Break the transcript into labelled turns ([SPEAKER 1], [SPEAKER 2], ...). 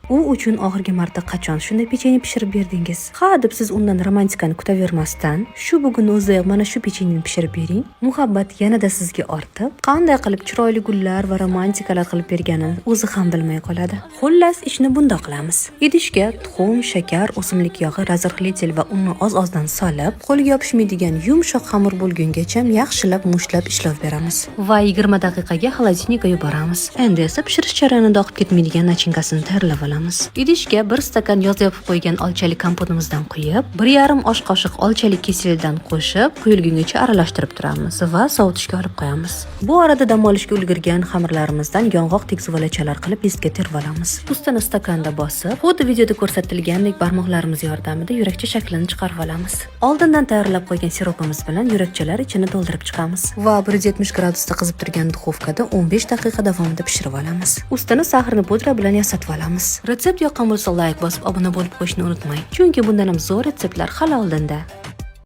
[SPEAKER 1] U uchun oxirgi marta qachon shunday pechenye pishirib berdingiz? Ha, deb siz undan romantikani kutavermasdan, shu bugun o'ziyoq mana shu pechenyeni pishirib bering. Muhabbat yanada sizga ortib, qanday qilib chiroyli gullar va romantikalar qilib berganini o'zi ham bilmay qoladi. Xullas, ishni bundoq qilamiz. Idishga tuxum, shakar, o'simlik yog'i, razrxlitel va unni oz-ozdan solib, qo'lga yopishmaydigan yumshoq xamir bo'lgungacha yaxshilab mushlab ishlov beramiz va 20 daqiqaga xolodilnikka yuboramiz. Endi esa pishirish jarayonida oqib ketmaydigan nachinkasini tayyorlab olamiz. Idishga 1 stakan yoz yopib qo'ygan olchalik kompotimizdan quyib, 1,5 osh qoshiq olchalik kesilidan qo'shib, quyilgungacha aralashtirib turamiz va sovutishga olib qo'yamiz. Bu arada dam olishga ulgurgan xamirlarimizdan yong'oq tekzuvalachalar qilib pestga terib olamiz. Ustini stakanda bosib, xuddi videoda ko'rsatilgandek barmoqlarimiz yordamida yurakcha shaklini chiqarib olamiz. Oldindan tayyorlab qo'ygan siropimiz bilan yurakchalar ichini to'ldirib chiqamiz va 170 gradusda qizib turgan duxovkada 15 daqiqa davomida pishirib olamiz. Ustini sahrni pudra bilan yasatib olamiz. Retsept yoqqan bo'lsa, like bosib obuna bo'lib qo'yishni unutmang, chunki bundan ham zo'r retseptlar hali oldinda.